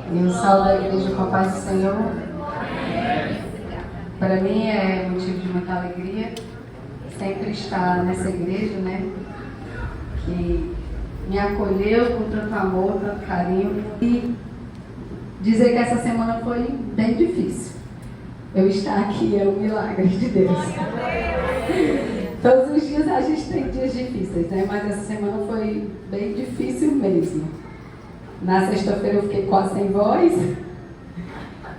Eu saúdo a igreja com a paz do Senhor. Para mim é motivo de muita alegria sempre estar nessa igreja, né? Que me acolheu com tanto amor, tanto carinho. E dizer que essa semana foi bem difícil. Eu estar aqui é um milagre de Deus. Todos os dias a gente tem dias difíceis, né? Mas essa semana foi bem difícil mesmo. Na sexta-feira eu fiquei quase sem voz.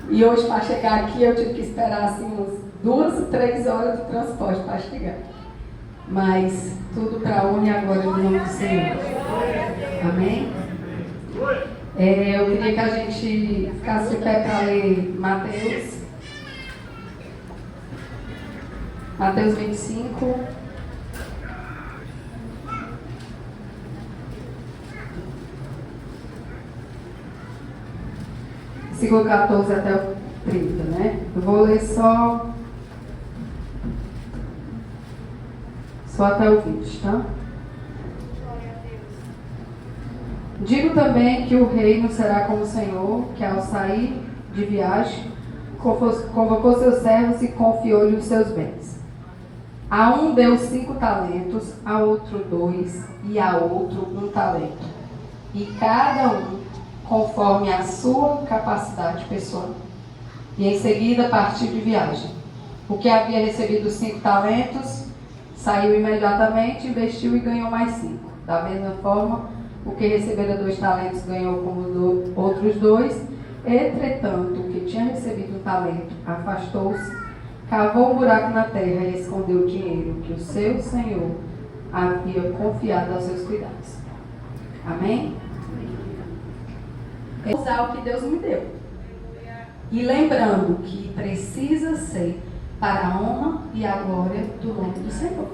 E hoje, para chegar aqui, eu tive que esperar assim uns 2, 3 horas de transporte para chegar. Mas tudo para honra e agora no nome do Senhor. Amém? Eu queria que a gente ficasse de pé para ler Mateus 25. Versículo 14 até o 30, né? Eu vou ler só até o 20, tá? Digo também que o reino será como o Senhor, que ao sair de viagem, convocou seus servos e confiou-lhe os seus bens. A um deu 5 talentos, a outro 2 e a outro 1 talento. E cada um conforme a sua capacidade pessoal. E em seguida partiu de viagem. O que havia recebido 5 talentos, saiu imediatamente, investiu e ganhou mais 5. Da mesma forma, o que recebera 2 talentos ganhou como outros 2. Entretanto, o que tinha recebido 1 talento afastou-se, cavou um buraco na terra e escondeu o dinheiro que o seu senhor havia confiado aos seus cuidados. Amém? Usar o que Deus me deu. E lembrando que precisa ser para a honra e a glória do nome do Senhor.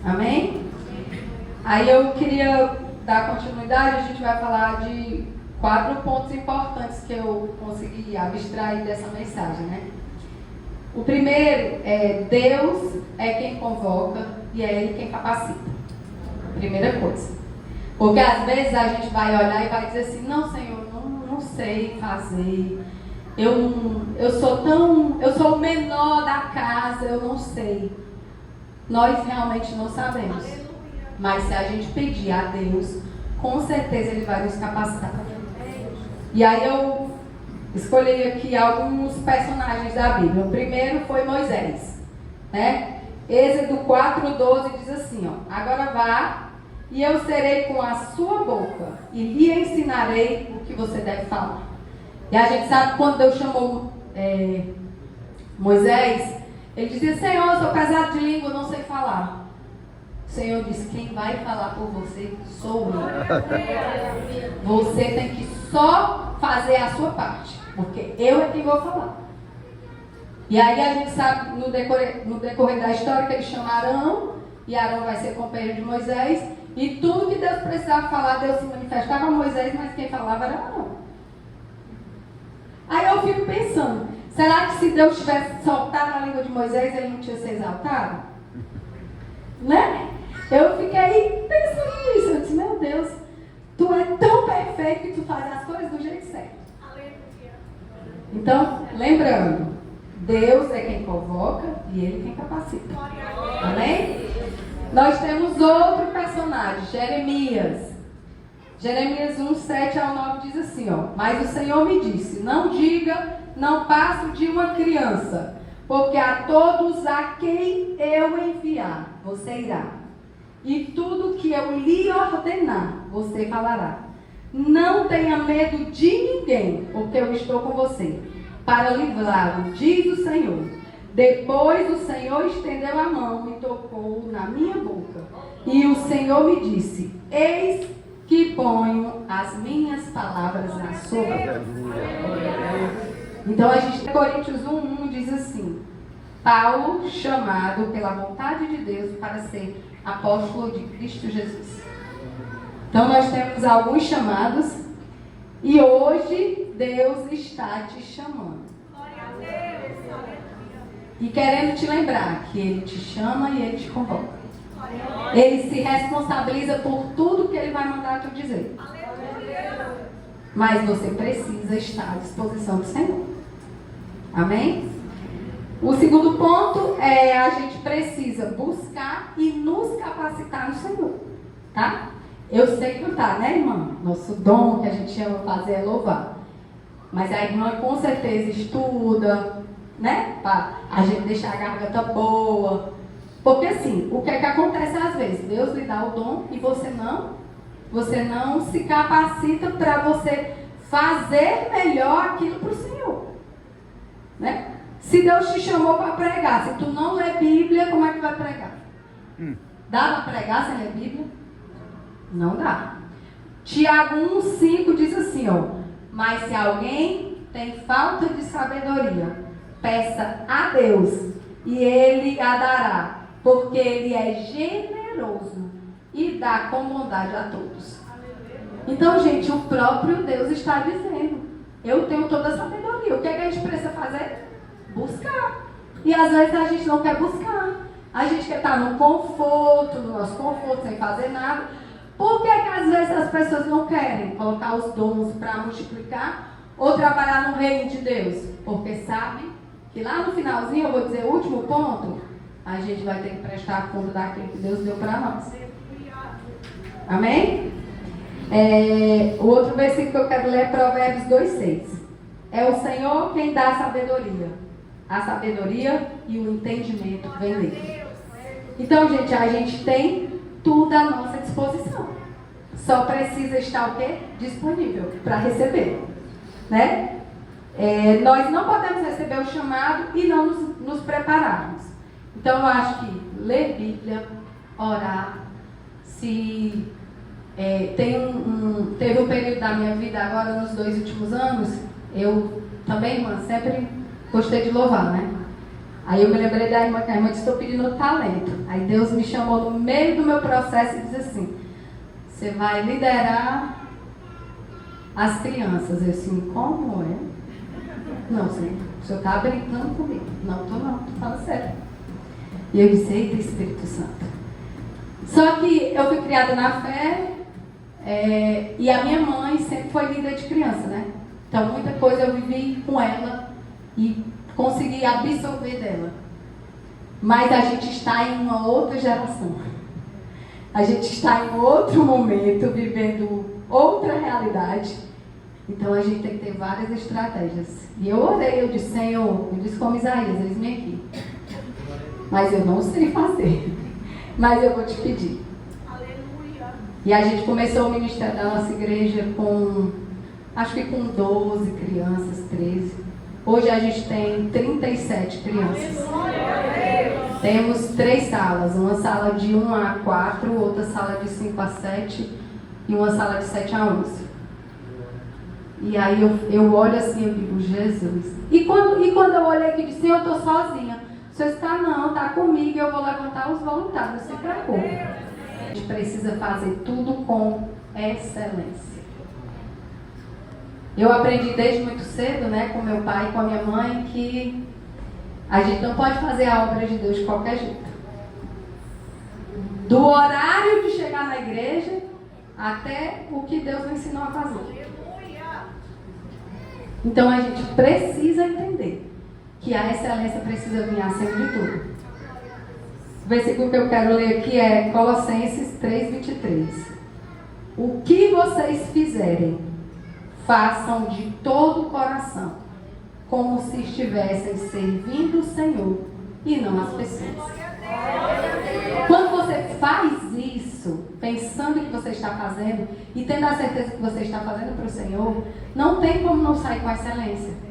Amém? Aí eu queria dar continuidade, a gente vai falar de 4 pontos importantes que eu consegui abstrair dessa mensagem, né? O primeiro é: Deus é quem convoca e é Ele quem capacita. Primeira coisa. Porque às vezes a gente vai olhar e vai dizer assim: não, Senhor, não sei fazer. Eu sou o menor da casa, eu não sei. Nós realmente não sabemos. Mas se a gente pedir a Deus, com certeza Ele vai nos capacitar. E aí eu escolhi aqui alguns personagens da Bíblia. O primeiro foi Moisés, né? Êxodo 4:12 diz assim, ó: agora vá, e eu serei com a sua boca, e lhe ensinarei o que você deve falar. E a gente sabe que quando Deus chamou Moisés, ele dizia: Senhor, eu sou pesado de língua, não sei falar. O Senhor disse: quem vai falar por você sou eu. Você tem que só fazer a sua parte, porque eu é quem vou falar. E aí a gente sabe no decorrer da história que eles chamam Arão, e Arão vai ser companheiro de Moisés, e tudo que Deus precisava falar, Deus se manifestava a Moisés, mas quem falava era Arão. Aí eu fico pensando, será que se Deus tivesse soltado a língua de Moisés, ele não tinha se exaltado? Né? Eu fiquei pensando nisso. Eu disse: meu Deus, tu é tão perfeito que tu faz as coisas do jeito certo. Então, lembrando, Deus é quem convoca e Ele quem capacita. Amém? Nós temos outro personagem, Jeremias. Jeremias 1:7-9 diz assim, ó: mas o Senhor me disse: não diga, não passo de uma criança, porque a todos a quem eu enviar, você irá. E tudo que eu lhe ordenar, você falará. Não tenha medo de ninguém, porque eu estou com você, para livrá-lo, diz o Senhor. Depois o Senhor estendeu a mão e tocou na minha boca. E o Senhor me disse: eis que ponho as minhas palavras na sua boca. Então a gente tem Coríntios 1:1 diz assim: Paulo, chamado pela vontade de Deus para ser apóstolo de Cristo Jesus. Então nós temos alguns chamados e hoje Deus está te chamando. E querendo te lembrar que Ele te chama e Ele te convoca. Ele se responsabiliza por tudo que Ele vai mandar tu dizer. Mas você precisa estar à disposição do Senhor. Amém? O segundo ponto é a gente precisa buscar e nos capacitar no Senhor. Tá? Eu sei cantar, né, irmã? Nosso dom que a gente ama fazer é louvar. Mas a irmã com certeza estuda, né? Para a gente deixar a garganta boa. Porque assim, o que é que acontece às vezes? Deus lhe dá o dom e você não se capacita para você fazer melhor aquilo para o Senhor. Né? Se Deus te chamou para pregar, se tu não lê Bíblia, como é que vai pregar? Dá para pregar sem ler Bíblia? Não dá. Tiago 1,5 diz assim, ó: mas se alguém tem falta de sabedoria, peça a Deus e Ele a dará, porque Ele é generoso e dá com bondade a todos. Então, gente, o próprio Deus está dizendo: eu tenho toda a sabedoria. O que é que a gente precisa fazer? Buscar. E às vezes a gente não quer buscar. A gente quer estar no conforto, no nosso conforto, sem fazer nada. Por que que às vezes as pessoas não querem colocar os dons para multiplicar ou trabalhar no reino de Deus? Porque sabe que lá no finalzinho, eu vou dizer o último ponto, a gente vai ter que prestar conta daquilo que Deus deu para nós. Amém? O outro versículo que eu quero ler é Provérbios 2,6. É o Senhor quem dá a sabedoria. A sabedoria e o entendimento vem dele. Então, gente, a gente tem tudo à nossa disposição. Só precisa estar o quê? Disponível para receber. Né? Nós não podemos receber o chamado e não nos prepararmos. Então, eu acho que ler Bíblia, orar, teve um período da minha vida agora, nos 2 últimos anos, eu também, irmã, sempre gostei de louvar, né? Aí eu me lembrei da irmã, que a irmã disse: estou pedindo talento. Aí Deus me chamou no meio do meu processo e disse assim: você vai liderar as crianças. Eu assim: como é? Não, senhor, o senhor está brincando comigo. Não, estou falando sério. E eu disse: eita, Espírito Santo. Só que eu fui criada na fé, e a minha mãe sempre foi líder de criança, né? Então muita coisa eu vivi com ela e consegui absorver dela. Mas a gente está em uma outra geração. A gente está em outro momento, vivendo outra realidade. Então a gente tem que ter várias estratégias. E eu orei, eu disse: Senhor, eu disse como Isaías, eis-me aqui. Mas eu não sei fazer. Mas eu vou te pedir. Aleluia. E a gente começou o ministério da nossa igreja acho que com 12 crianças, 13. Hoje a gente tem 37 crianças. Aleluia. Temos 3 salas. Uma sala de 1 a 4, outra sala de 5 a 7 e uma sala de 7 a 11. E aí eu olho assim, eu digo: Jesus. E quando eu olhei aqui e disse: eu estou sozinha. Você está não, está comigo, eu vou levantar os voluntários, não se preocupe. A gente precisa fazer tudo com excelência. Eu aprendi desde muito cedo, né, com meu pai e com a minha mãe, que a gente não pode fazer a obra de Deus de qualquer jeito. Do horário de chegar na igreja até o que Deus nos ensinou a fazer. Então a gente precisa entender que a excelência precisa vir acima de tudo. O versículo que eu quero ler aqui é Colossenses 3:23. O que vocês fizerem, façam de todo o coração, como se estivessem servindo o Senhor e não as pessoas. Quando você faz isso, pensando que você está fazendo e tendo a certeza que você está fazendo para o Senhor, não tem como não sair com excelência.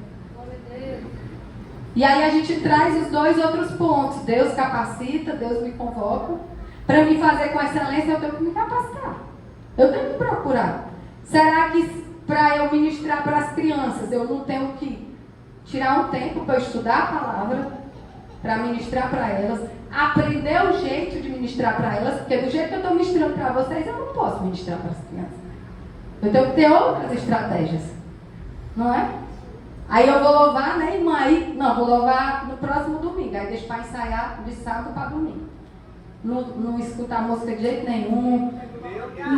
E aí a gente traz os 2 outros pontos. Deus capacita, Deus me convoca. Para me fazer com excelência, eu tenho que me capacitar. Eu tenho que procurar. Será que para eu ministrar para as crianças, eu não tenho que tirar um tempo para estudar a palavra, para ministrar para elas, aprender o jeito de ministrar para elas, porque do jeito que eu estou ministrando para vocês, eu não posso ministrar para as crianças. Eu tenho que ter outras estratégias. Não é? Aí eu vou louvar, né, irmã? Vou louvar no próximo domingo. Aí deixo para ensaiar de sábado para domingo. Não escutar música de jeito nenhum.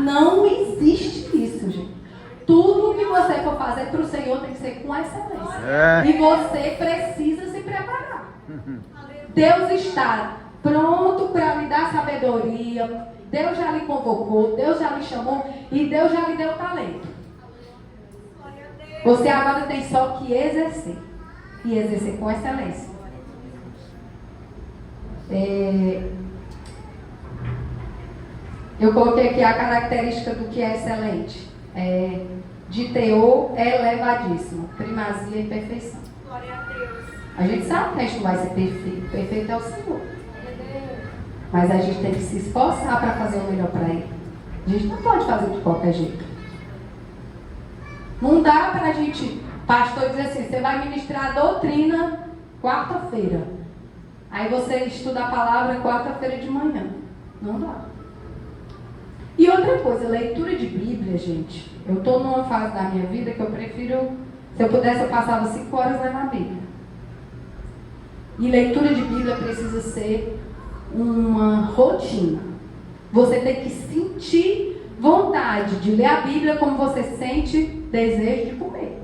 Não existe isso, gente. Tudo que você for fazer para o Senhor tem que ser com excelência. E você precisa se preparar. Deus está pronto para lhe dar sabedoria. Deus já lhe convocou, Deus já lhe chamou e Deus já lhe deu talento. Você agora tem só que exercer. E exercer com excelência. Eu coloquei aqui a característica do que é excelente. De teor elevadíssimo. Primazia e perfeição. Glória a Deus. A gente sabe que a gente não vai ser perfeito. Perfeito é o Senhor. Mas a gente tem que se esforçar para fazer o melhor para Ele. A gente não pode fazer de qualquer jeito. Não dá para a gente, pastor, dizer assim, você vai ministrar a doutrina quarta-feira. Aí você estuda a palavra quarta-feira de manhã. Não dá. E outra coisa, leitura de Bíblia, gente. Eu estou numa fase da minha vida que eu prefiro, se eu pudesse, eu passava 5 horas lendo a Bíblia. E leitura de Bíblia precisa ser uma rotina. Você tem que sentir vontade de ler a Bíblia como você sente desejo de comer.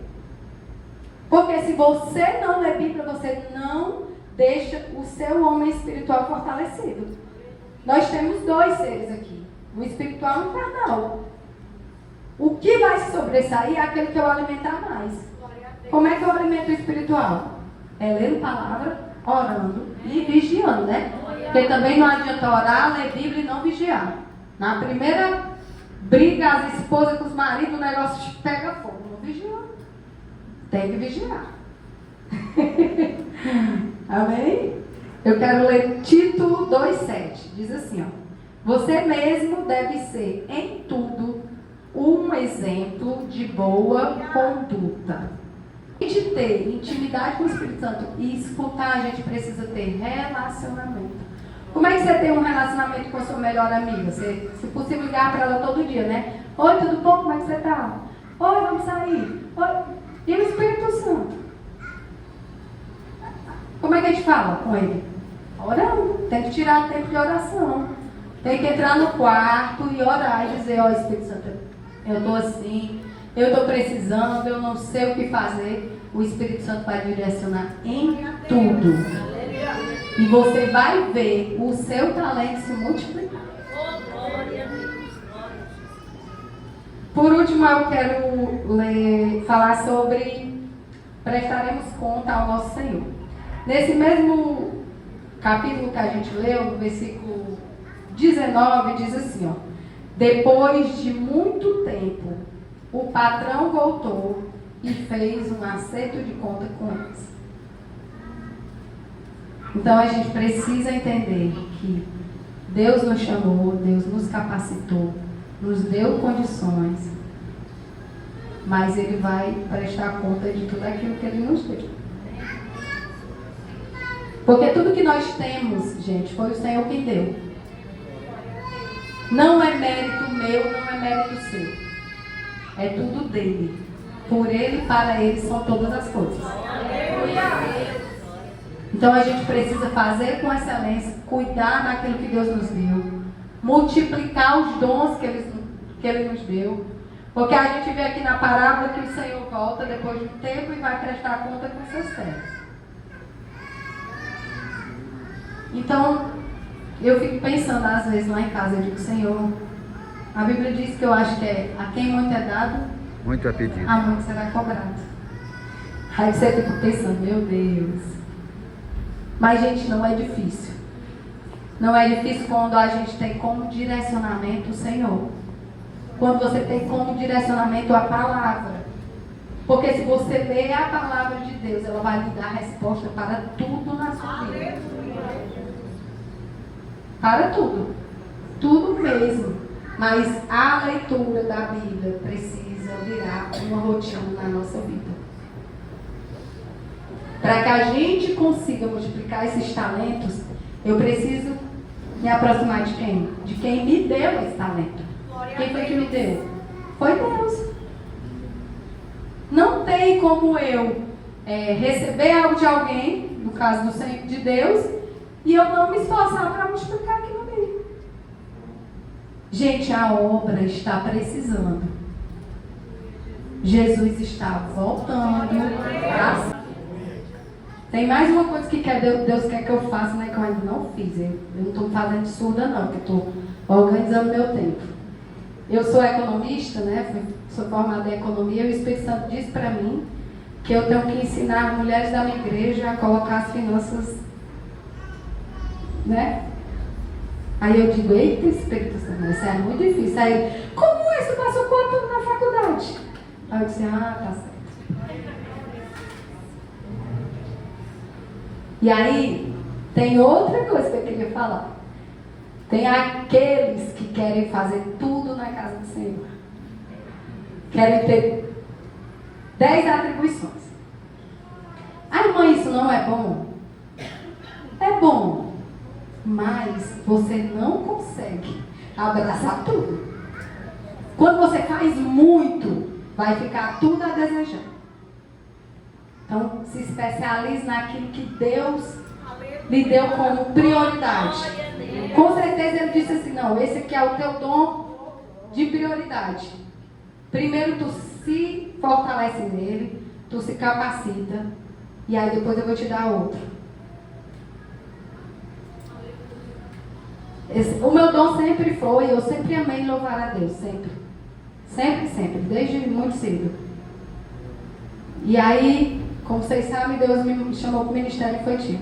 Porque se você não lê Bíblia, você não deixa o seu homem espiritual fortalecido. Nós temos 2 seres aqui, o espiritual e o carnal. O que vai se sobressair é aquele que eu alimentar mais. Como é que eu alimento o espiritual? É lendo palavra, orando e vigiando, né? Porque também não adianta orar, ler Bíblia e não vigiar. Na primeira briga, as esposas com os maridos, o negócio pega fogo. Não vigia. Tem que vigiar. Amém? Eu quero ler Tito 2,7. Diz assim, ó. Você mesmo deve ser em tudo um exemplo de boa conduta. E de ter intimidade com o Espírito Santo e escutar, a gente precisa ter relacionamento. Como é que você tem um relacionamento com a sua melhor amiga? Você, se possível, ligar para ela todo dia, né? Oi, tudo bom? Como é que você tá? Oi, vamos sair? Oi. E o Espírito Santo? Como é que a gente fala com ele? Orando. Tem que tirar tempo de oração. Tem que entrar no quarto e orar e dizer, ó, Espírito Santo, eu estou assim, eu estou precisando, eu não sei o que fazer. O Espírito Santo vai direcionar em tudo. E você vai ver o seu talento se multiplicar. Por último, eu quero falar sobre prestaremos conta ao nosso Senhor. Nesse mesmo capítulo que a gente leu, no versículo 19, diz assim, ó. Depois de muito tempo, o patrão voltou e fez um acerto de conta com eles. Então a gente precisa entender que Deus nos chamou, Deus nos capacitou, nos deu condições, mas Ele vai prestar conta de tudo aquilo que Ele nos deu. Porque tudo que nós temos, gente, foi o Senhor quem deu. Não é mérito meu, não é mérito seu. É tudo dele. Por Ele, para Ele, são todas as coisas. Então a gente precisa fazer com excelência, cuidar daquilo que Deus nos deu, multiplicar os dons que Ele nos deu. Porque a gente vê aqui na parábola que o Senhor volta depois de um tempo e vai prestar conta com seus servos. Então, eu fico pensando às vezes lá em casa, eu digo, Senhor, a Bíblia diz que eu acho que é a quem muito é dado, muito é pedido, a muito será cobrado. Aí você fica pensando, meu Deus. Mas, gente, não é difícil. Não é difícil quando a gente tem como direcionamento o Senhor. Quando você tem como direcionamento a palavra. Porque se você ler a palavra de Deus, ela vai lhe dar resposta para tudo na sua vida. Para tudo. Tudo mesmo. Mas a leitura da Bíblia precisa virar uma rotina na nossa vida. Para que a gente consiga multiplicar esses talentos, eu preciso me aproximar de quem? De quem me deu esse talento. Quem foi que me deu? Foi Deus. Não tem como eu receber algo de alguém, no caso do Senhor de Deus, e eu não me esforçar para multiplicar aquilo ali. Gente, a obra está precisando. Jesus está voltando. Tem mais uma coisa que Deus quer que eu faça, né, que eu ainda não fiz. Eu não estou fazendo de surda, não, que estou organizando meu tempo. Eu sou economista, né? Sou formada em economia, e o Espírito Santo disse para mim que eu tenho que ensinar mulheres da minha igreja a colocar as finanças, né? Aí eu digo, eita, Espírito Santo, isso é muito difícil. Aí, como é? Você passou quanto ano na faculdade? Aí eu disse, tá certo. E aí, tem outra coisa que eu queria falar. Tem aqueles que querem fazer tudo na casa do Senhor. Querem ter 10 atribuições. Ai, mãe, isso não é bom? É bom, mas você não consegue abraçar tudo. Quando você faz muito, vai ficar tudo a desejar. Então, se especialize naquilo que Deus lhe deu como prioridade. Com certeza ele disse assim, não, esse aqui é o teu dom de prioridade. Primeiro tu se fortalece nele, tu se capacita, e aí depois eu vou te dar outro. O meu dom sempre foi, eu sempre amei louvar a Deus, sempre. Sempre, sempre, desde muito cedo. E aí, como vocês sabem, Deus me chamou para o ministério infantil.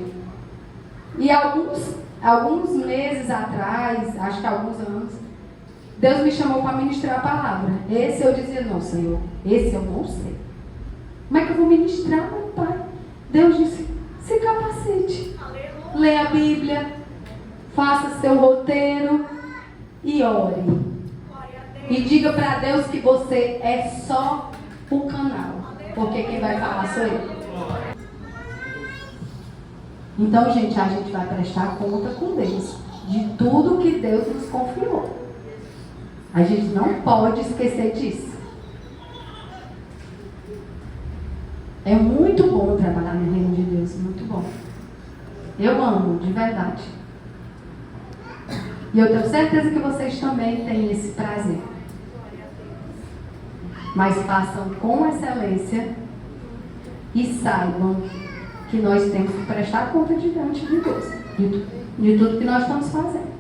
E alguns meses atrás, acho que alguns anos, Deus me chamou para ministrar a palavra. Esse eu dizia, não, Senhor, esse eu não sei. Como é que eu vou ministrar, meu Pai? Deus disse, se capacite. Leia a Bíblia, faça seu roteiro e ore. E diga para Deus que você é só o canal. Porque quem vai falar sou eu. Então, gente, a gente vai prestar conta com Deus de tudo que Deus nos confiou. A gente não pode esquecer disso. É muito bom trabalhar no reino de Deus, muito bom. Eu amo, de verdade. E eu tenho certeza que vocês também têm esse prazer. Mas façam com excelência e saibam que nós temos que prestar conta diante de Deus, de tudo que nós estamos fazendo.